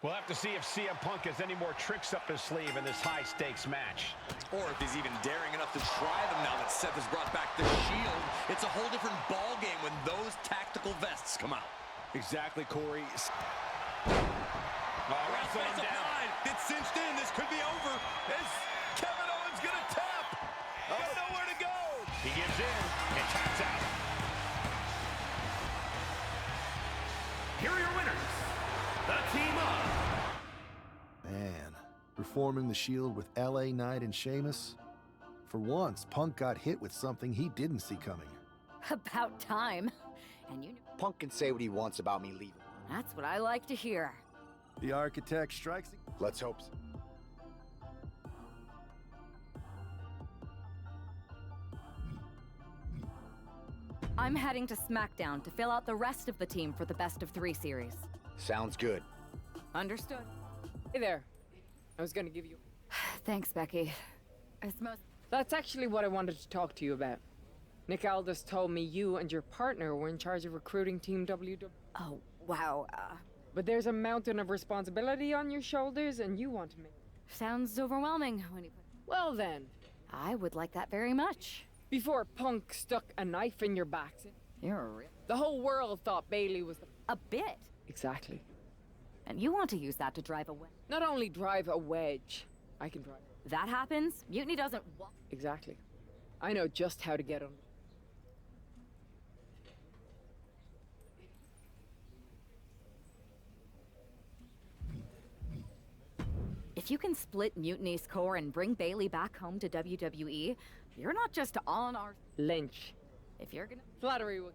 We'll have to see if CM Punk has any more tricks up his sleeve in this high-stakes match. Or if he's even daring enough to try them now that Seth has brought back the Shield. It's a whole different ball game when those tactical vests come out. Exactly, Corey. Wrestling him down. It's cinched in. This could be over. Is Kevin Owens going to tap? I don't know where to go. He gives in and taps out. Here are your winners. The team up. Man, reforming the Shield with LA Knight and Sheamus. For once, Punk got hit with something he didn't see coming. About time. And you know, Punk can say what he wants about me leaving. that's what I like to hear. The architect strikes. Let's hope so. I'm heading to SmackDown to fill out the rest of the team for the Best of 3 series. Sounds good. Understood. Hey there. I was gonna give you... Thanks, Becky. That's actually what I wanted to talk to you about. Nick Aldis told me you and your partner were in charge of recruiting Team WWE. Oh, wow. But there's a mountain of responsibility on your shoulders, and you want to make... Sounds overwhelming when you put... Well then, I would like that very much. before Punk stuck a knife in your back, You're a real... the whole world thought Bailey was the... A bit. Exactly. And you want to use that to drive away. Not only drive a wedge, I can drive... That happens, Mutiny doesn't... Exactly. I know just how to get on. If you can split Mutiny's core and bring Bailey back home to WWE, you're not just on our... Lynch. If you're gonna... Flattery would...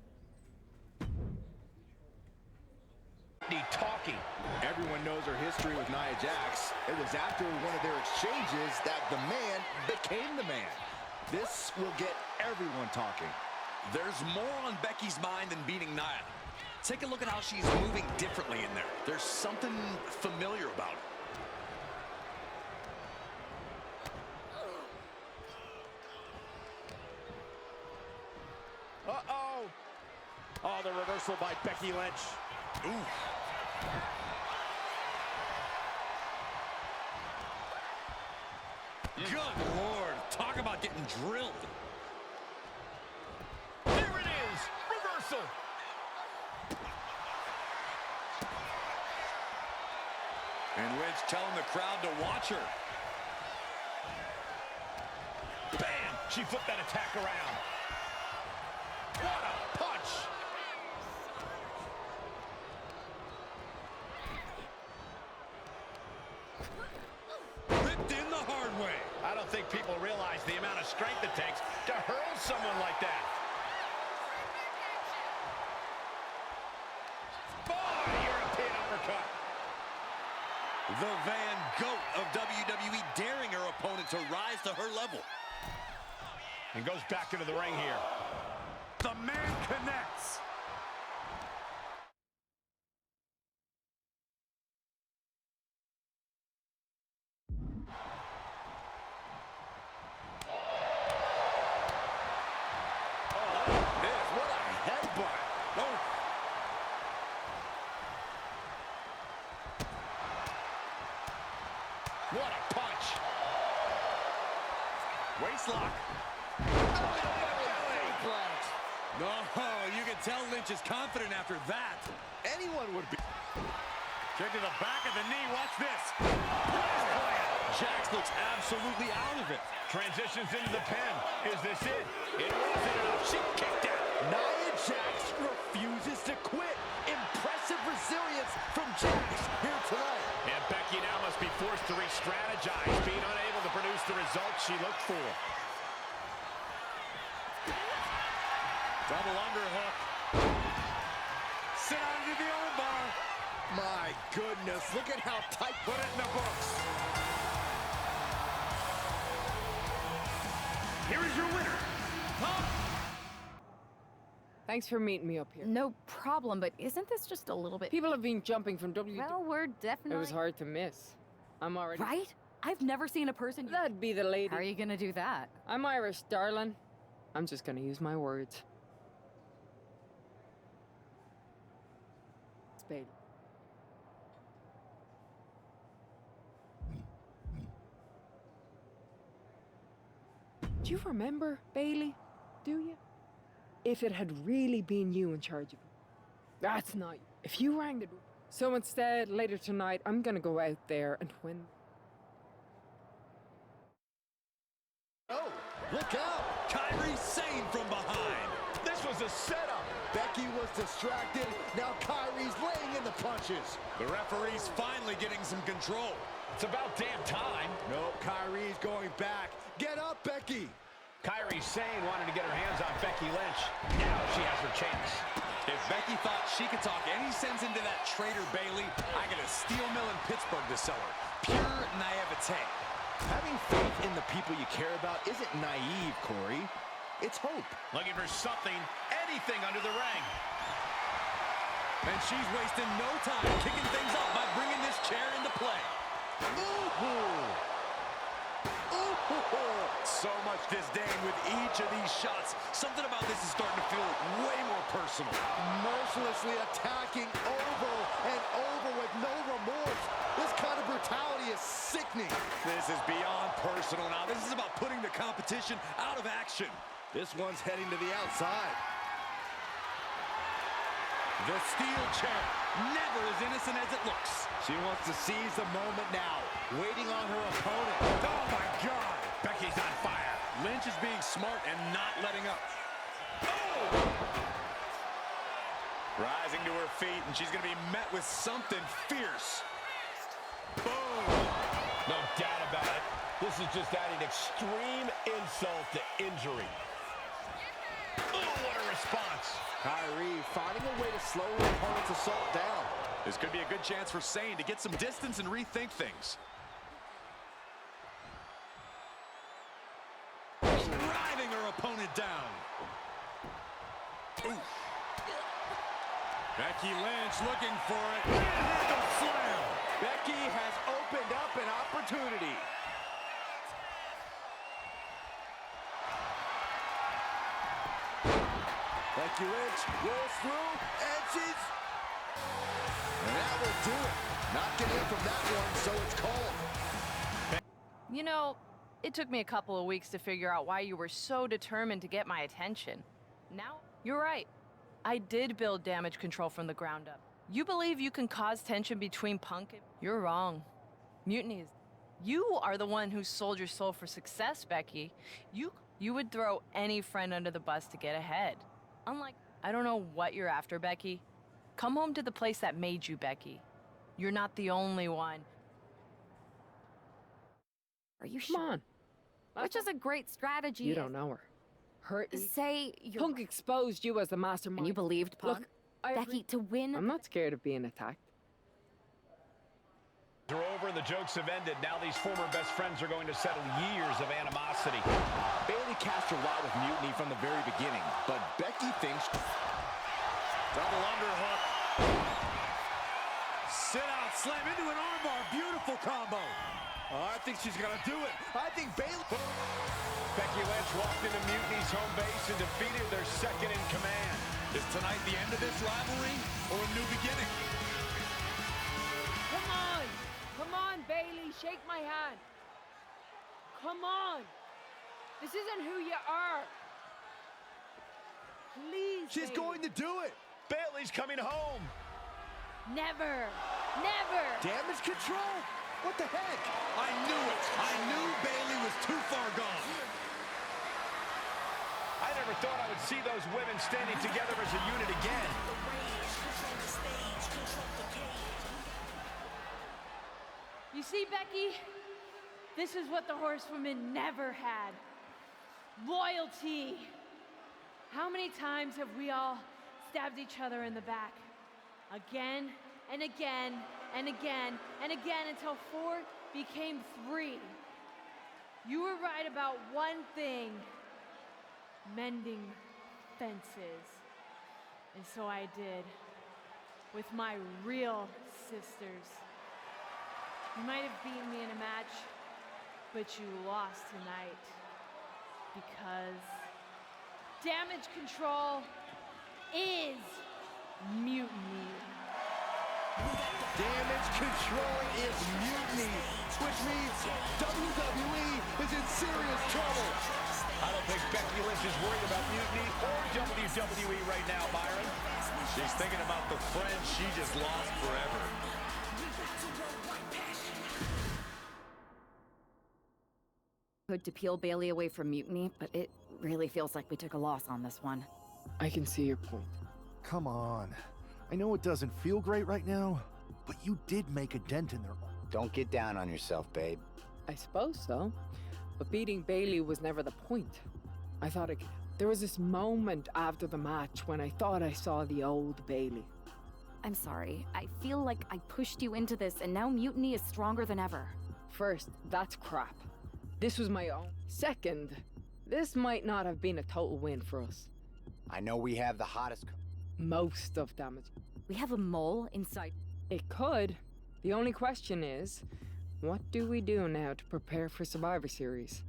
Talking. Everyone knows her history with Nia Jax. It was after one of their exchanges that the man became the man. This will get everyone talking. There's more on Becky's mind than beating Nia. Take a look at how she's moving differently in there. There's something familiar about it. Uh-oh. Oh, the reversal by Becky Lynch. Ooh. Good Lord. Talk about getting drilled. There it is. Reversal. And Lynch telling the crowd to watch her. Bam! She flipped that attack around. What a punch! Ripped in the hard way. I don't think people realize the amount of strength it takes to hurl someone like that. Oh, European uppercut. The Van Goat of WWE daring her opponent to rise to her level. And goes back into the ring here. The man connects. What a headbutt. Oh. What a punch. Waistlock. No, you can tell Lynch is confident after that. Anyone would be. Kick to the back of the knee. Watch this. Jax looks absolutely out of it. Transitions into the pin. Is this it? It wasn't enough. She kicked out. Nia Jax refuses to quit. Impressive resilience from Jax here tonight. And Becky now must be forced to re-strategize, being unable to produce the results she looked for. Double underhook. Sit on into the arm bar. My goodness, look at how tight. Put it in the books. Here is your winner, Thanks for meeting me up here. No problem, but isn't this just a little bit... People have been jumping from WWE. Well, we're definitely... It was hard to miss. I'm already... Right? I've never seen a person... That'd be the lady. How are you gonna do that? I'm Irish, darling. I'm just gonna use my words. Spade. Do you remember, Bailey? Do you? If it had really been you in charge of it. That's not you. If you rang the... So instead, later tonight, I'm gonna go out there and win. Oh, look out! Kyrie Sane from behind. This was a setup. Becky was distracted. Now Kyrie's laying in the punches. The referee's finally getting some control. It's about damn time. Nope, Kyrie's going back. Get up, Becky. Kyrie Sane wanted to get her hands on Becky Lynch. Now she has her chance. If Becky thought she could talk any sense into that traitor Bailey, I got a steel mill in Pittsburgh to sell her. Pure naivete. Having faith in the people you care about isn't naive, Corey. It's hope. Looking for something, anything under the ring. And she's wasting no time kicking things up by bringing this chair into play. Ooh. So much disdain with each of these shots. Something about this is starting to feel way more personal. Mercilessly attacking over and over with no remorse. This kind of brutality is sickening. This is beyond personal now. This is about putting the competition out of action. This one's heading to the outside. The steel chair, never as innocent as it looks. She wants to seize the moment now, waiting on her opponent. Oh, my God. Becky's on fire. Lynch is being smart and not letting up. Rising to her feet, and she's going to be met with something fierce. Boom! No doubt about it. This is just adding extreme insult to injury. Oh, what a response. Kyrie finding a way to slow her opponent's assault down. This could be a good chance for Sane to get some distance and rethink things. Driving her opponent down. Ooh. Becky Lynch looking for it. Manhandle slam. Becky has opened up an opportunity. Becky Lynch rolls through, and she's... And that will do it. Not getting it from that one, so it's called. You know, it took me a couple of weeks to figure out why you were so determined to get my attention. Now, you're right. I did build damage control from the ground up. You believe you can cause tension between Punk and... You're wrong. Mutiny is... You are the one who sold your soul for success, Becky. You would throw any friend under the bus to get ahead. Unlike... I don't know what you're after, Becky. Come home to the place that made you, Becky. You're not the only one. Are you Come sure? on. Which is a great strategy. You don't know her. Say you're... Punk exposed you as the mastermind. And you believed Punk? Look, Becky, to win... I'm not scared of being attacked. They're over and the jokes have ended. Now these former best friends are going to settle years of animosity. Bailey cast her lot with Mutiny from the very beginning, but Becky thinks... Double underhook. Sit out, slam into an armbar. Beautiful combo. Oh, I think she's gonna do it. I think Bailey... Becky Lynch walked into Mutiny's home base and defeated their second in command. Is tonight the end of this rivalry or a new beginning? Come on! Come on, Bailey, shake my hand. Come on! This isn't who you are. Please, She's Bailey. going to do it. Bailey's coming home. Never! Never! Damage control? What the heck? I knew it. I knew Bailey was too far gone. I never thought I would see those women standing together as a unit again. You see, Becky? This is what the horsewomen never had. Loyalty. How many times have we all stabbed each other in the back? Again and again and again and again until 4 became 3. You were right about one thing. Mending fences. And so I did. With my real sisters. You might have beaten me in a match, but you lost tonight. Because damage control is mutiny. Damage control is mutiny, which means WWE is in serious trouble. I don't think Becky Lynch is worried about mutiny or WWE right now, Byron. She's thinking about the friend she just lost forever. Good to peel Bailey away from mutiny, but it really feels like we took a loss on this one. I can see your point. Come on. I know it doesn't feel great right now, but you did make a dent in their... Don't get down on yourself, babe. I suppose so. But beating Bailey was never the point. I thought there was this moment after the match when I thought I saw the old Bailey. I'm sorry. I feel like I pushed you into this, and now mutiny is stronger than ever. First, that's crap. This was my own. Second, this might not have been a total win for us. I know we have the hottest... Most of damage. We have a mole inside. It could. The only question is, what do we do now to prepare for Survivor Series?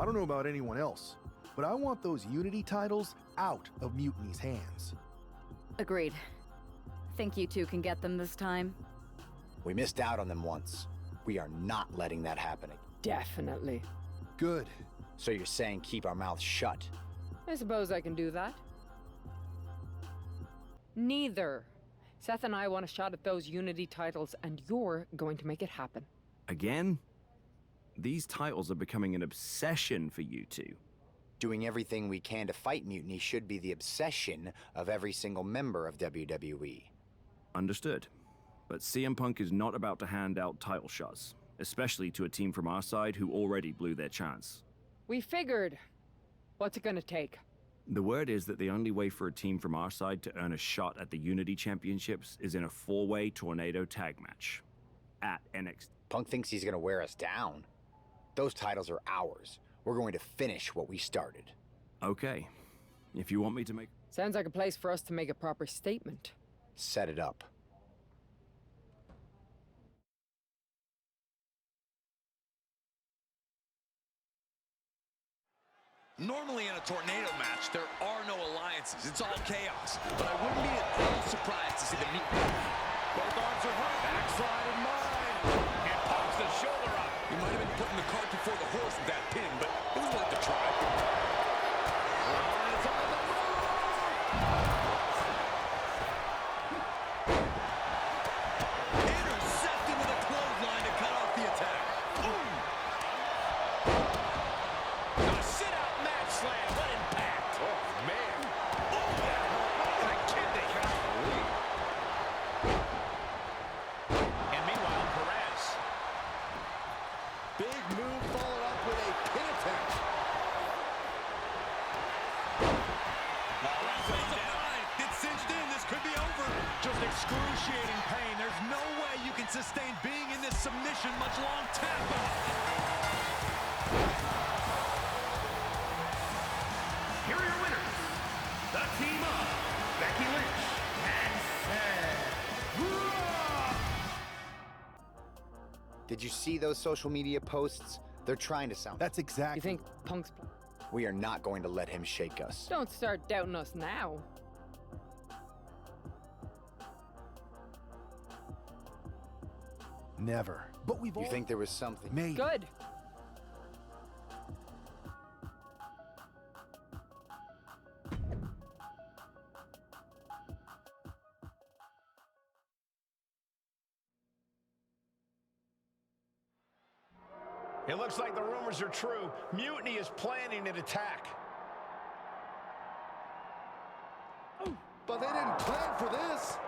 I don't know about anyone else, but I want those Unity titles out of Mutiny's hands. Agreed. Think you two can get them this time? We missed out on them once. We are not letting that happen again. Definitely. Good. So you're saying keep our mouths shut? I suppose I can do that. Neither. Seth and I want a shot at those Unity titles, and you're going to make it happen. Again? These titles are becoming an obsession for you two. Doing everything we can to fight mutiny should be the obsession of every single member of WWE. Understood. But CM Punk is not about to hand out title shots, especially to a team from our side who already blew their chance. We figured. What's it gonna take? The word is that the only way for a team from our side to earn a shot at the Unity Championships is in a 4-way tornado tag match at NXT. Punk thinks he's gonna wear us down. Those titles are ours. We're going to finish what we started. Okay. If you want me to make... Sounds like a place for us to make a proper statement. Set it up. Normally in a tornado match, there are no alliances. It's all chaos. But I wouldn't be at all surprised to see the meet. Both arms are hurt. Backslide in mind. And pops the shoulder up. You might have been putting the cart before the horse with that pin, but it was worth a try. It's on the Intercepted with a clothesline to cut off the attack. Boom! A sit-out match slam. What impact. Oh, man. Oh, that hurt. What a kidney. And meanwhile, Perez. Big move followed up with a pin attempt. It's cinched in. This could be over. Just excruciating pain. There's no way you can sustain being in this submission much long. Tap. Here are your winners, the team of Becky Lynch and Seth Rollins. Did you see those social media posts? They're trying to sound... That's exactly... You think Punk's... We are not going to let him shake us. Don't start doubting us now. Never. But we've all... You think there was something? Maybe. Good. It looks like the rumors are true. Mutiny is planning an attack. But they didn't plan for this.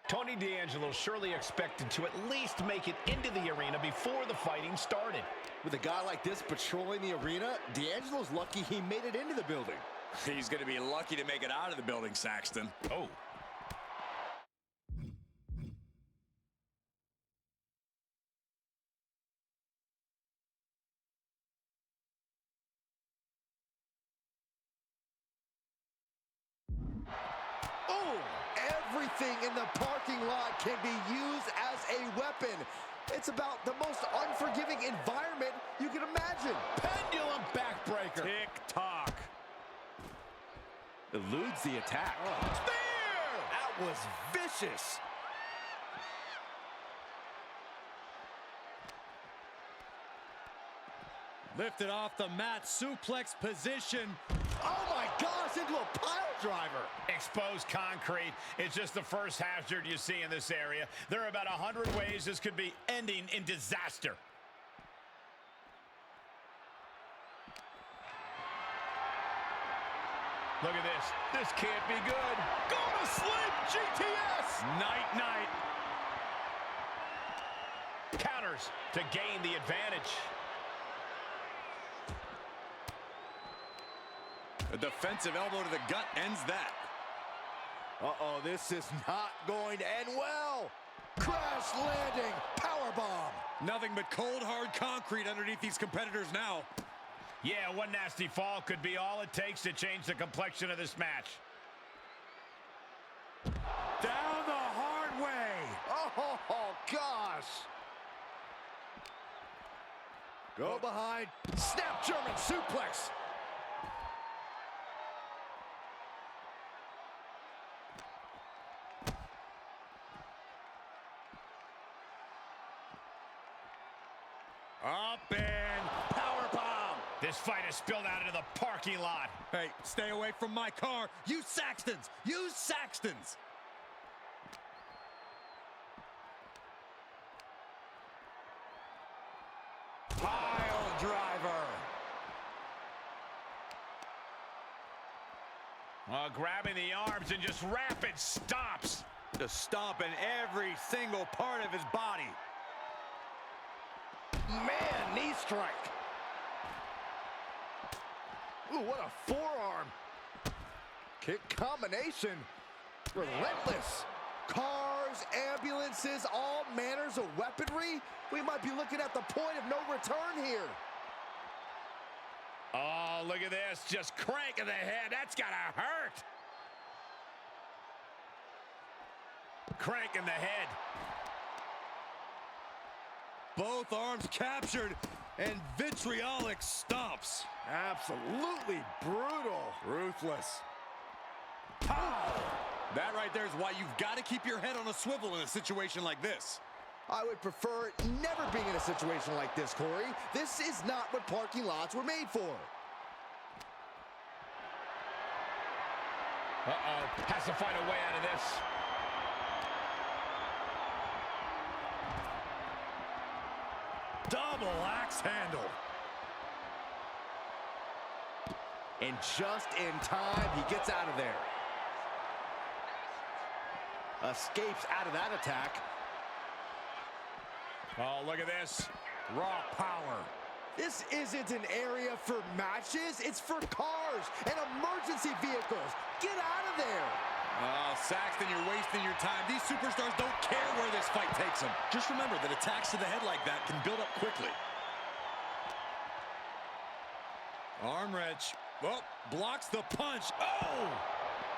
Tony D'Angelo surely expected to at least make it into the arena before the fighting started. With a guy like this patrolling the arena, D'Angelo's lucky he made it into the building. He's going to be lucky to make it out of the building, Saxton. Oh. Oh, everything in the parking lot can be used as a weapon. It's about the most unforgiving environment you can imagine. Pendulum backbreaker. Tick-tock. Eludes the attack. Spear! That was vicious. Lifted off the mat, suplex position. Oh my gosh, into a pile driver. Exposed concrete. It's just the first hazard you see in this area. There are about 100 ways this could be ending in disaster. Look at this. This can't be good. Go to sleep, GTS! Night-night. Counters to gain the advantage. A defensive elbow to the gut ends that. Uh-oh, this is not going to end well. Crash landing, powerbomb. Nothing but cold, hard concrete underneath these competitors now. Yeah, one nasty fall could be all it takes to change the complexion of this match. Down the hard way. Oh, gosh. Go behind. Snap German suplex. Up and powerbomb. This fight has spilled out into the parking lot. Hey, stay away from my car. You Saxtons. You Saxtons. Pile driver. Grabbing the arms and just rapid stomps. Just stomping every single part of his body. Man, knee strike. Ooh, what a forearm. Kick combination. Relentless. Cars, ambulances, all manners of weaponry. We might be looking at the point of no return here. Oh, look at this. Just cranking the head. That's gotta hurt. Cranking the head. Both arms captured and vitriolic stomps. Absolutely brutal. Ruthless. Pow! That right there is why you've got to keep your head on a swivel in a situation like this. I would prefer never being in a situation like this, Corey. This is not what parking lots were made for. Uh-oh. Has to find a way out of this. Double axe handle. And just in time, he gets out of there. Escapes out of that attack. Oh, look at this. Raw power. This isn't an area for matches. It's for cars and emergency vehicles. Get out of there. Saxton, you're wasting your time. These superstars don't care where this fight takes them. Just remember that attacks to the head like that can build up quickly. Arm wrench. Oh, blocks the punch. Oh!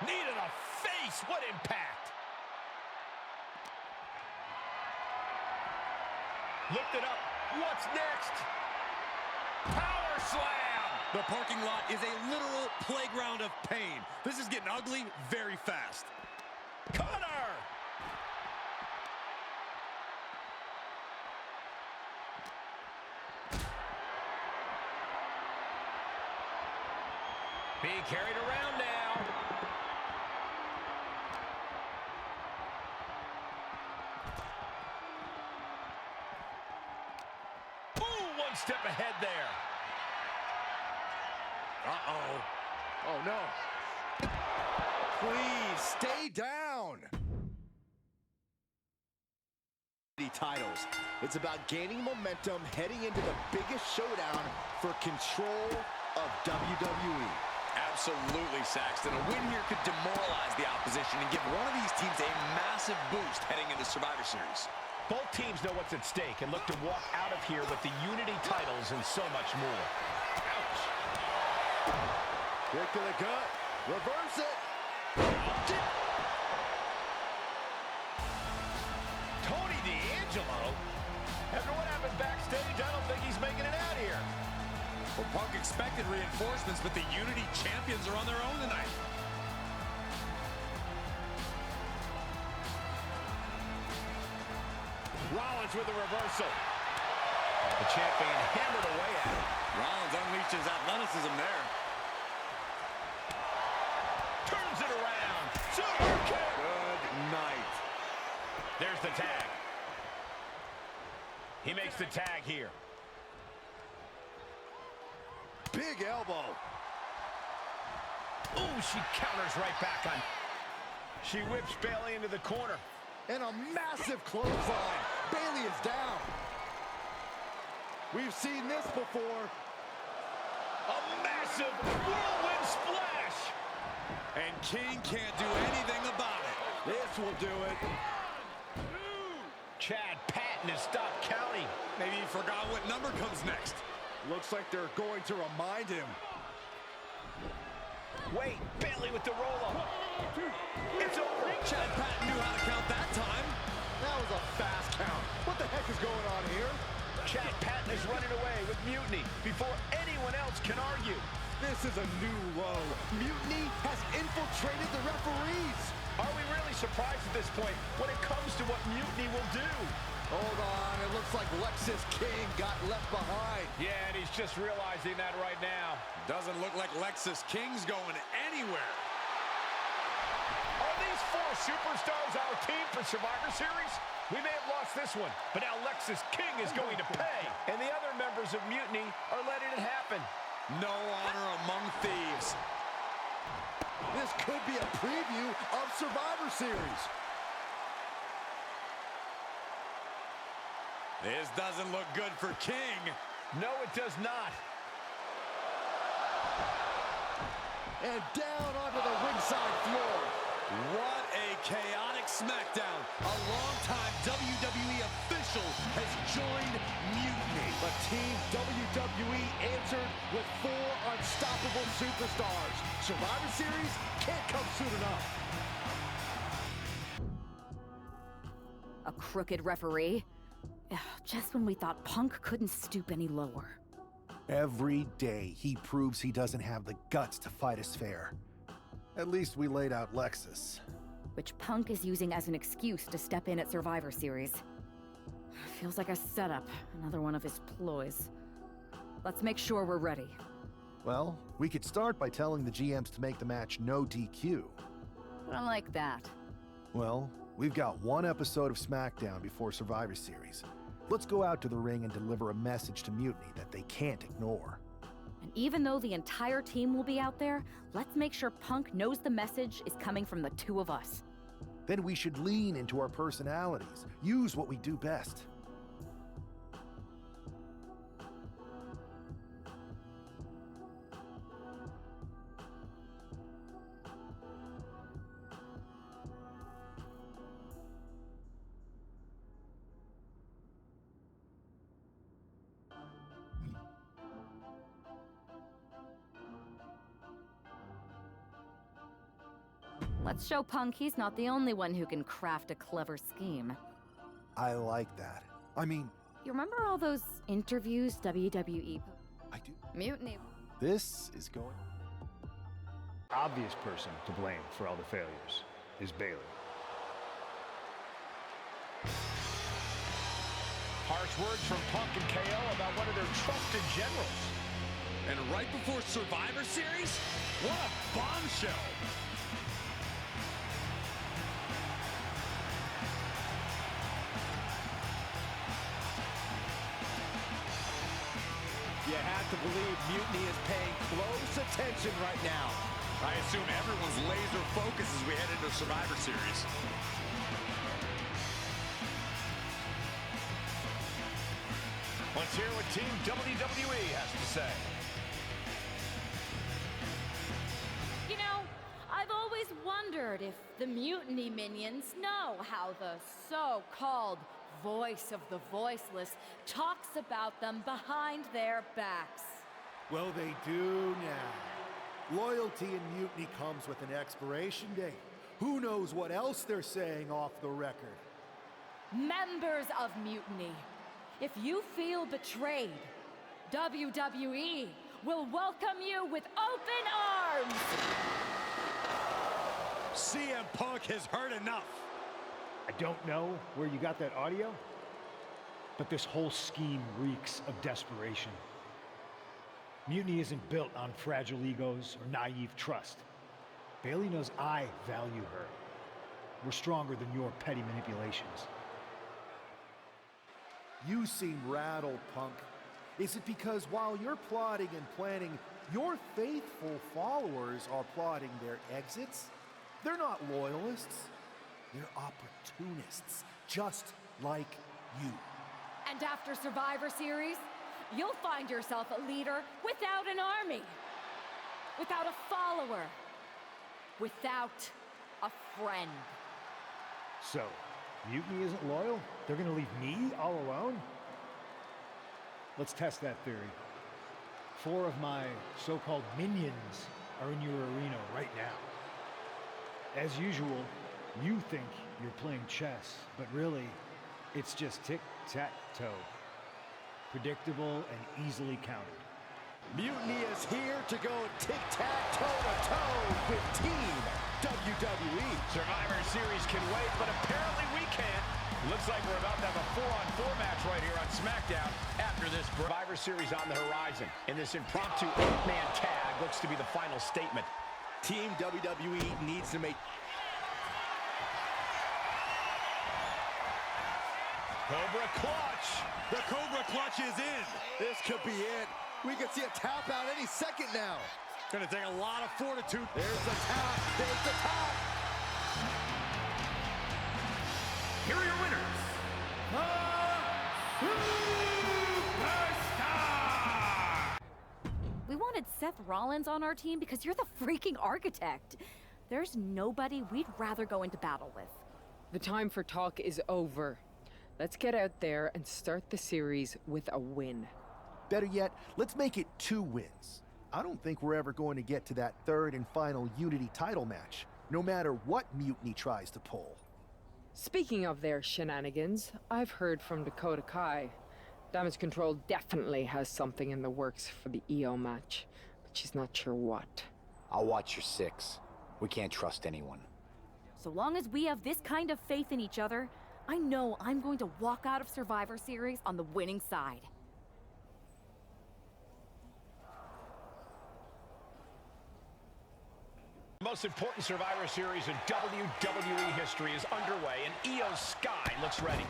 Knee to the face. What impact. Lift it up. What's next? Power slam! The parking lot is a literal playground of pain. This is getting ugly very fast. Cutter! Being carried around now. Ooh, one step ahead there. Uh-oh. Oh, no. Please, stay down. Titles. It's about gaining momentum heading into the biggest showdown for control of WWE. Absolutely, Saxton. A win here could demoralize the opposition and give one of these teams a massive boost heading into Survivor Series. Both teams know what's at stake and look to walk out of here with the Unity titles and so much more. Ouch. Kick to the gut. Reverse it. happened backstage? I don't think he's making it out here. Well, Punk expected reinforcements, but the Unity champions are on their own tonight. Rollins with a reversal. The champion hammered away at him. Rollins unleashes athleticism there. Turns it around. Super kick. Good night. There's the tag. He makes the tag here. Big elbow. Ooh, she counters right back on. She whips Bayley into the corner. And a massive clothesline. Bayley is down. We've seen this before. A massive whirlwind splash. And King can't do anything about it. This will do it. Chad Patton has stopped counting. Maybe he forgot what number comes next. Looks like they're going to remind him. Wait, Bayley with the roll-up. It's over. Chad Patton knew how to count that time. That was a fast count. What the heck is going on here? Chad Patton is running away with Mutiny before anyone else can argue. This is a new low. Mutiny has infiltrated the referees. Are we really surprised at this point when it comes to what Mutiny will do? Hold on, it looks like Lexis King got left behind. Yeah, and he's just realizing that right now. Doesn't look like Lexis King's going anywhere. Are these four superstars our team for Survivor Series? We may have lost this one, but now Lexis King is going to pay. And the other members of Mutiny are letting it happen. No honor among thieves. This could be a preview of Survivor Series. This doesn't look good for King. No, it does not. And down onto the ringside floor. What a chaotic SmackDown. A longtime WWE official has joined Mutiny. But Team WWE answered with 4 unstoppable superstars. Survivor Series can't come soon enough. A crooked referee? Ugh, just when we thought Punk couldn't stoop any lower. Every day, he proves he doesn't have the guts to fight us fair. At least we laid out Lexus. Which Punk is using as an excuse to step in at Survivor Series. Feels like a setup, another one of his ploys. Let's make sure we're ready. Well, we could start by telling the GMs to make the match no DQ. I like that. Well, we've got one episode of SmackDown before Survivor Series. Let's go out to the ring and deliver a message to Mutiny that they can't ignore. And even though the entire team will be out there, let's make sure Punk knows the message is coming from the two of us. Then we should lean into our personalities, use what we do best. Let's show Punk he's not the only one who can craft a clever scheme. I like that. I mean, You remember all those interviews WWE? I do. Mutiny. This is going... Obvious person to blame for all the failures is Bayley. Harsh words from Punk and KO about one of their trusted generals. And right before Survivor Series? What a bombshell! You have to believe Mutiny is paying close attention right now. I assume everyone's laser focused as we head into Survivor Series. Let's hear what Team WWE has to say. You know, I've always wondered if the Mutiny minions know how the so-called voice of the voiceless talks about them behind their backs. Well, they do now. Loyalty in Mutiny comes with an expiration date. Who knows what else they're saying off the record? Members of Mutiny, If you feel betrayed, WWE will welcome you with open arms! CM Punk has heard enough. I don't know where you got that audio, but this whole scheme reeks of desperation. Mutiny isn't built on fragile egos or naive trust. Bayley knows I value her. We're stronger than your petty manipulations. You seem rattled, Punk. Is it because while you're plotting and planning, your faithful followers are plotting their exits? They're not loyalists. They're opportunists, just like you. And after Survivor Series, you'll find yourself a leader without an army, without a follower, without a friend. So, Mutiny isn't loyal? They're gonna leave me all alone? Let's test that theory. 4 of my so-called minions are in your arena right now. As usual, you think you're playing chess, but really, it's just tic-tac-toe. Predictable and easily countered. Mutiny is here to go tic-tac-toe-to-toe with Team WWE. Survivor Series can wait, but apparently we can't. Looks like we're about to have a 4-on-4 match right here on SmackDown after this Survivor Series on the horizon. And this impromptu 8-man tag looks to be the final statement. Team WWE needs to make... Cobra Clutch. The Cobra Clutch is in. This could be it. We could see a tap out any second now. Gonna take a lot of fortitude. There's the tap. There's the tap. Here are your winners, the Superstar! We wanted Seth Rollins on our team because you're the freaking architect. There's nobody we'd rather go into battle with. The time for talk is over. Let's get out there and start the series with a win. Better yet, let's make it 2 wins. I don't think we're ever going to get to that 3rd and final Unity title match, no matter what Mutiny tries to pull. Speaking of their shenanigans, I've heard from Dakota Kai. Damage Control definitely has something in the works for the EO match, but she's not sure what. I'll watch your 6. We can't trust anyone. So long as we have this kind of faith in each other, I know I'm going to walk out of Survivor Series on the winning side. The most important Survivor Series in WWE history is underway, and Io Sky looks ready.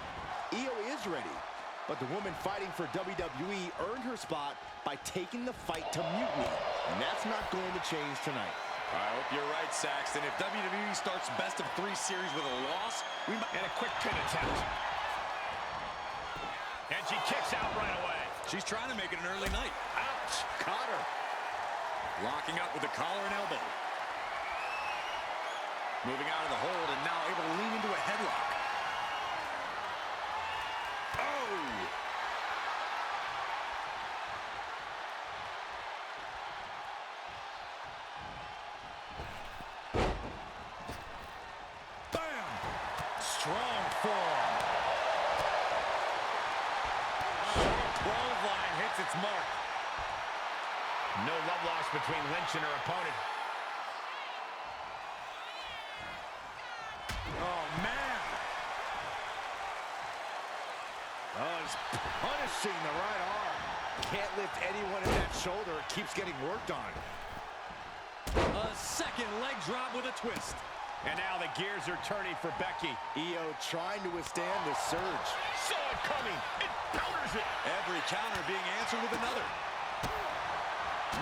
Io is ready, but the woman fighting for WWE earned her spot by taking the fight to Mutiny, and that's not going to change tonight. I hope you're right, Saxton. If WWE starts best of 3 series with a loss, we might... And a quick pin attempt. And she kicks out right away. She's trying to make it an early night. Ouch. Caught her. Locking up with the collar and elbow. Moving out of the hold and now able to lean into a headlock. Oh! Bam! Strong forearm. Short 12 line hits its mark. No love lost between Lynch and her opponent. Oh, man. Oh, he's punishing the right arm. Can't lift anyone in that shoulder. It keeps getting worked on. A second leg drop with a twist. And now the gears are turning for Becky. Io trying to withstand the surge. Saw it coming. It counters it. Every counter being answered with another.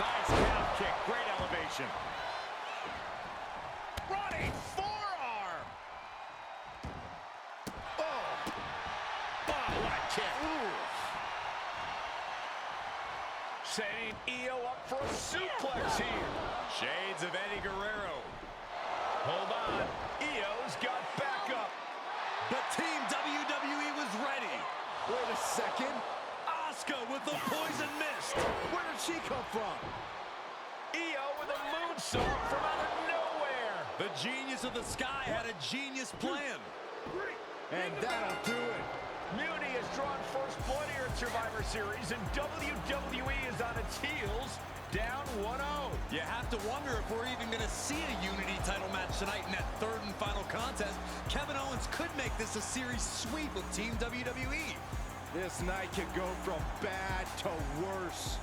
Nice calf kick. Great elevation. Running forearm. Oh. Oh, what a kick. Ooh. Setting Io up for a suplex here. Shades of Eddie Guerrero. Hold on. Io's got backup. But Team WWE was ready. Wait a second. Asuka with the poison mist. Where did she come from? Io with a moonsault from out of nowhere. The genius of the sky had a genius plan. And that'll do it. Mutiny has drawn first blood here Survivor Series, and WWE is on its heels, down 1-0. You have to wonder if we're even going to see a Unity title match tonight in that third and final contest. Kevin Owens could make this a series sweep with Team WWE. This night could go from bad to worse.